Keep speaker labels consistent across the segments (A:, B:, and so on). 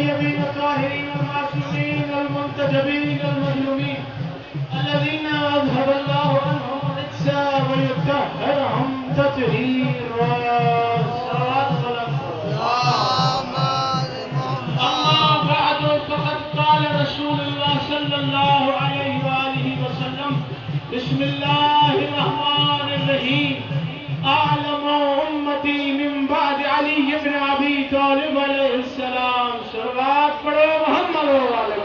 A: الطيبين الطاهرين المعصومين المنتجبين المظلومين الذين أذهب الله عنهم الرجس ويطهرهم تطهيرا. أما بعد فقد قال رسول الله صلى الله عليه وآله وسلم بسم الله الرحمن الرحيم أعلم أمتي من بعد علي بن أبي طالب عليه السلام. सलावत पढ़ो मोहम्मद वाले।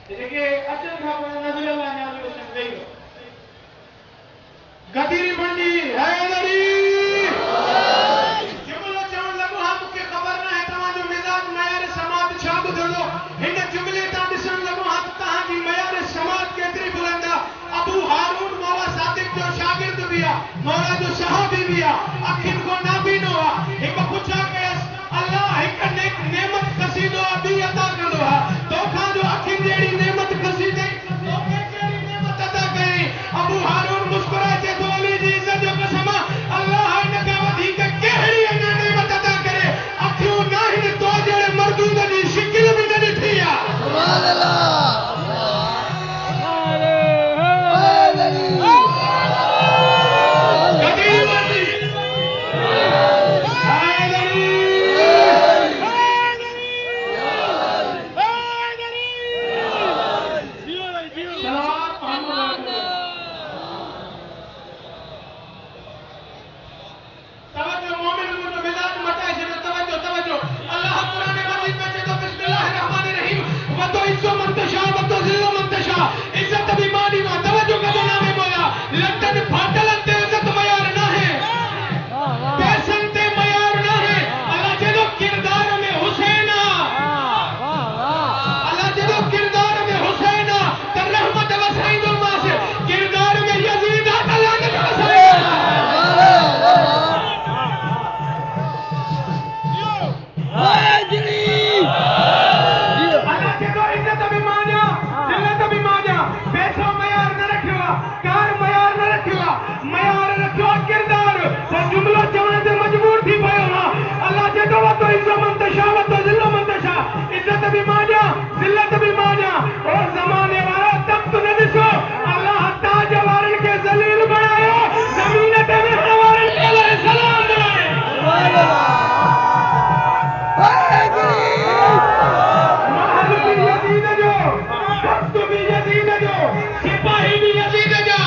A: देखिए अचल था नजर अल्लाह ने आगे उसने गई गदीरी मंडी हैदरी जुमलो चवण लगो हम के खबर ना है तवा जो मिजाज मयार समाज छाब दो हिन जुमले ता दिसन लगो हाथ कहां जी मयार समाज केतरी बुलंदा अबू हारून मौला सादिक जो शागिर्द बिया मौला जो सहाबी बिया अखिन को नाबीनो आ एक पूछा के अल्लाह एक नेमत कसीदो अभी अता करदो हा तो खा जो अखिन जेडी नेमत कसीदे तो के जेडी नेमत अता करी अबू हारून मुस्कुरा के तो अली जी इज्जत जो कसम अल्लाह ने का वधी के केहड़ी नेमत अता करे अखियो ना ही तो जेड़े मर्दूद दी शिकिल भी न दिठिया। सुभान अल्लाह सिपाही भी यजीद जा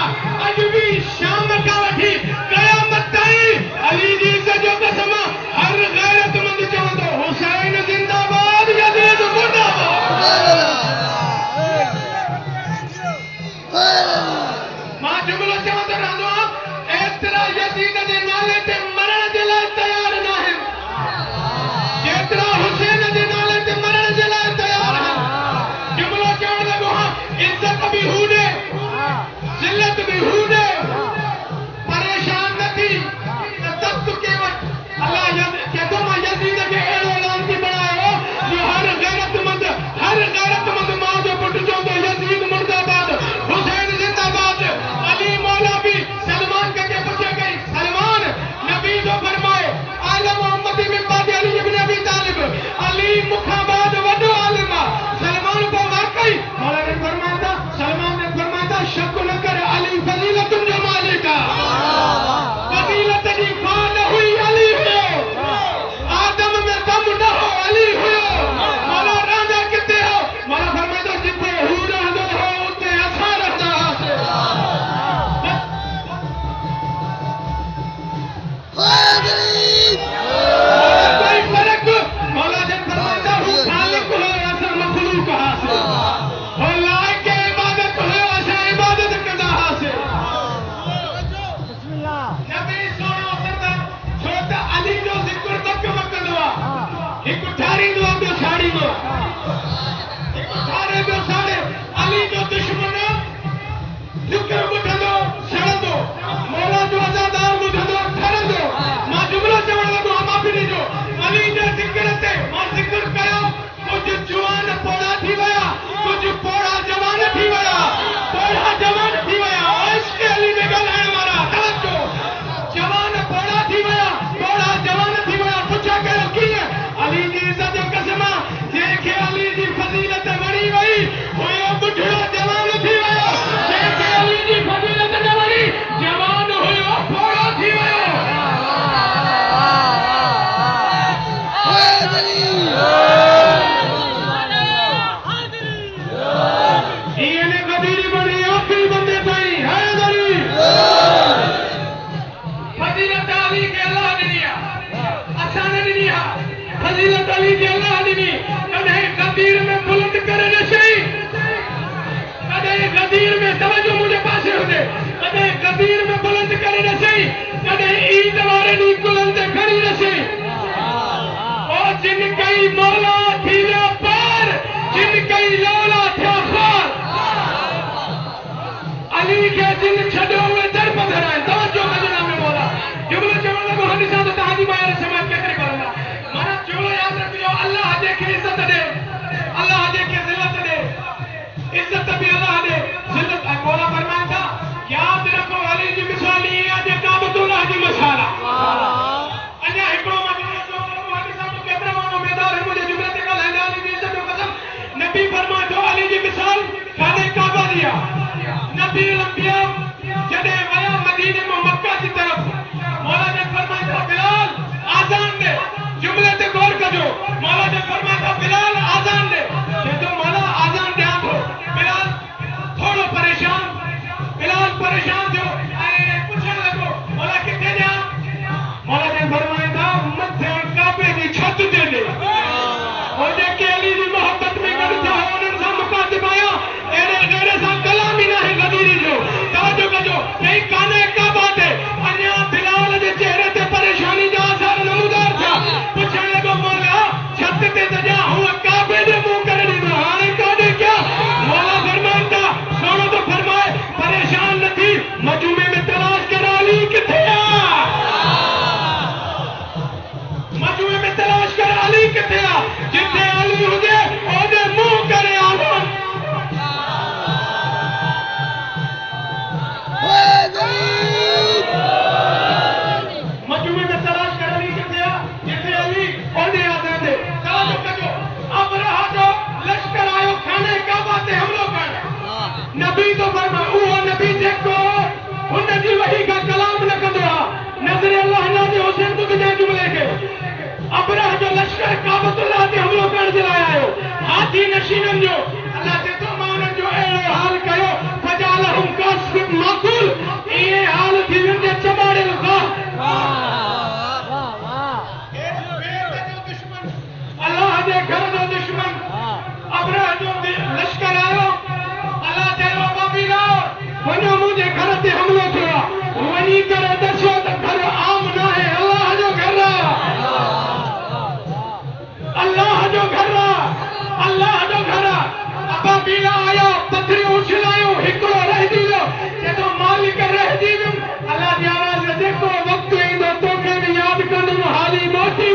A: जे जिन छॾियो उहे दर पधर आहिनि तवजो कजो में मौला जुमलो चवण लॻो हदीसां त तव्हांजी माया समाज केतिरी बरंदा माना जुमलो यादि रखिजो अल्लाह जेके इज़त ॾे अल्लाह जेके ज़िलत ॾे इज़त बि अल्लाह ॾे ज़िलत मौला फरमाइनि था यादि रखो अली जी मिसाल ईअं आहे जे काबतुल्लाह जी मिसाल आहे अञा हिकिड़ो केतिरा माण्हू बेदार मुंहिंजे जुमले ते ॻाल्हाईंदा अली जी इज़त जो कसम नबी फरमाए थो अली जी मिसाल खाने काबा जी आहे नबी अंबिया जॾहिं विया मदीने मां मक्का जी तरफ़ मौला जन फरमाए था बिलाल आज़ान ॾे जुमले ते गौर कजो मौला जन फरमाए था बिलाल आज़ान ॾे चए मौला आज़ान ॾियां थो बिलाल थोरो परेशान थियो ऐं पुछण लॻो मौला किथे ॾियां मौला जन फरमाए था मथे काबे जी छत ते ॾे और जेके अली जी मोहब्बत में गॾु थिया उन्हनि सां मुकातिब आहियां अहिड़े सां कलाम ई नाहे गदीरी जो तवजो कजो चई काने काबा ते अञा बिलाल जे चेहरे ते परेशानी जा असर नमूदार थिया पुछण लॻो मौला छत ते त ॾियां हूअ काबे जे मुंहुं करे ॾींदो हाणे काॾे क्या मौला फरमाइनि था सोनो तो फरमाए परेशान न थी मजूमे में तलाश कर अली किथे आहे मजूमे में तलाश कर अली किथे आहे जिथे अली हुजे ओॾे मुंहुं करे आवाज़ मजूमे में तलाश कर अली किथे आहे जिथे अली ओॾे आवाज़ दे तवजो कजो अबरहा जो लश्कर आयो खाने काबा ते हमलो करण नबी तो फरमाए उहो नबी जेको हुन जी वही का कलाम न कंदो आहे नज़र अल्लाह नाज़ हुसैन बुख जे जुमले खे अबरहा जो लश्कर काबतुल्लाह ते हमलो करण जे लाइ आयो हाथी नशीननि जो अल्लाह चए थो मां उन्हनि जो अहिड़ो हाल कयो फजालहुम कासिफ माकुल इहे हाल थी वेंदे चॿाड़ियल अल्लाह जे घर जो दुश्मन अबरहा जो लश्कर आयो अल्लाह चयो बाबीला वञो मुंहिंजे घर ते हमलो थियो आहे वञी करे ॾिसो त घर आम न आहे अल्लाह जो घर आहे अल्लाह जो घर आहे अल्लाह जो घर आहे अबाबीला आया पथरियूं उछलायूं हिकिड़ो रहिजी वियो चए थो मालिक रहिजी वियुमि अल्लाह जी आवाज़ जेको वक़्तु ईंदो तोखे बि यादि कंदुमि हाली मोटी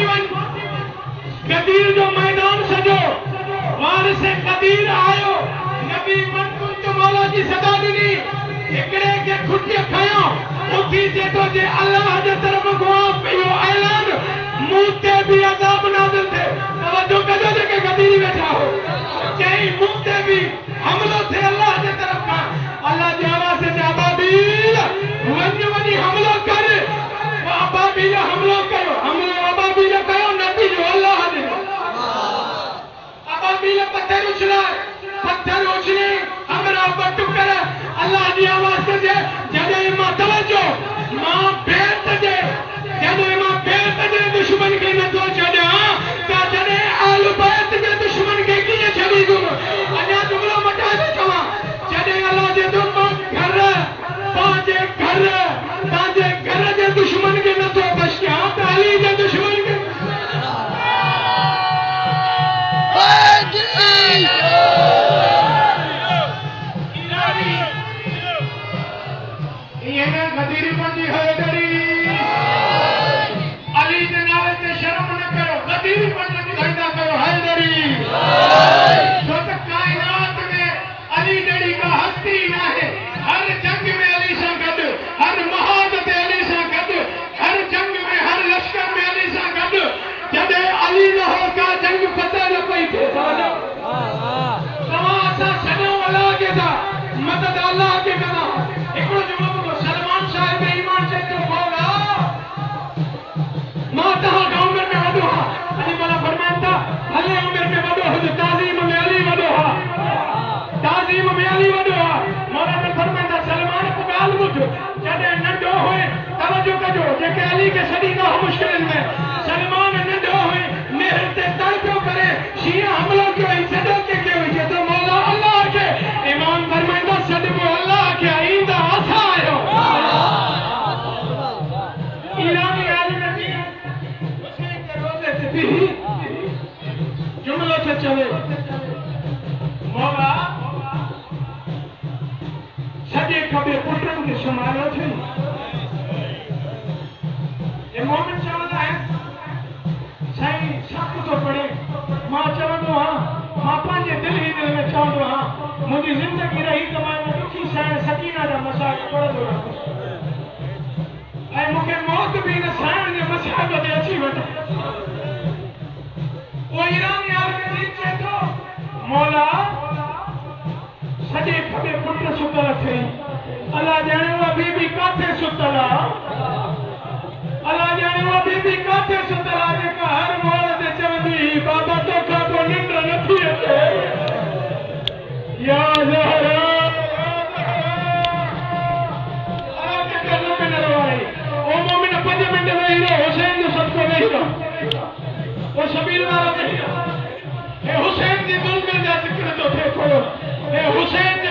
A: वञ गदीर जो मैदान सॼो वारिस कदीर आयो नबी मन कुंत मौला जी सदा ॾिनी हिकिड़े खे खुटी खयो उथी चए थो जे अल्लाह जे तरफ़ खां इहो ऐलान मुंहुं ते बि अज़ाब नाज़िल थिए तवजो कजो जेके गदीरी वेठा हो चई मुंहुं ते बि हमलो थिए अल्लाह जे तरफ़ खां अल्लाह जी आवाज़ ते अबाबील वञी हमलो कर अबाबील हमलो कयो अबाबील कयो नबी जो अल्लाह ने अबाबील पत्थर उछले हमरा बटु कर अल्लाह जी आवाज़ ते जॾहिं मां तवजो मां बेत जे दुश्मन खे नथो छॾियां त जॾहिं आल बैत जे दुश्मन खे कीअं छॾींदुमि अञा जुमलो मटाए थो चवां जॾहिं अल्लाह जे पंहिंजे घर जे दुश्मन खे नथो बख्शियां त अली जे दुश्मन खे गदीरी बंदी हैदरी अली जे नाले ते शर्म न कयो गदीरी बंदी ॿुधाईंदा कयो हैदरी छो त काइनात में अली जहिड़ी का हस्ती न आहे हर जंग में अली सां गॾु हर महाद ते अली सां गॾु हर जंग में हर लश्कर में अली सां गॾु जॾहिं अली न हो का जंग फतह न पई थिए तव्हां असां सॼो अलाह खे था मदद अलाह खे कंदा हिकिड़ो जुमलो ॿुधो सलमान साहिब ईमान चए थो मौला मां तव्हां खां उमिरि में वॾो आहियां अली मौला फरमाइनि था भले उमिरि में वॾो हुजे ताज़ीम में अली वॾो आहे ताज़ीम में अली वॾो आहे मौला ने फरमाइनि था सलमान को ॻाल्हि ॿुध जॾहिं नंढो हुए तवजो कजो जेके अली खे छॾींदा हो मुश्किलनि में सलमान नंढो हुए नेहर ते तर पियो करे शींहं हमलो कयो ऐं सॼो के कयो चए थो मौला अलाह खे ईमान फरमाईंदा सॾिबो अलाह खे ईंदा असां आहियो ईरानी आलिम हुसैन जे रोज़े ते बीही जुमलो छा चवे मौला सजे खबे पुटन के संभालो थी ये मोमिन चवंदा आहिनि साईं सख़्त थो पड़े मां चवंदो आहियां मां पंहिंजे दिल ही दिल में चवंदो आहियां मुंहिंजी ज़िंदगी रही त मां इन दुखी साईं सकीना जा मसाइल पढ़ंदो रहां ऐं मूंखे मौत बि इन साईं जे मसाइल ते अची वञे वो ईरानी आलम चए थो मौला सजे खबे पुट सुतल अथई अला ॼाणे उहा बीबी काथे सुतल आहे अला ॼाणे उहा बीबी काथे सुतल आहे जेका हर मोड़ ते चवंदी बाबा तोखां पोइ निंड नथी अचे या ज़हरा ओ मोमिन 5 मिंट वेही रहो हुसैन जो सदको वेही रहो वो शबीर वारा वेही रहो हे हुसैन जी दुल्हन जा ज़िक्र थो थिए थोरो हे हुसैन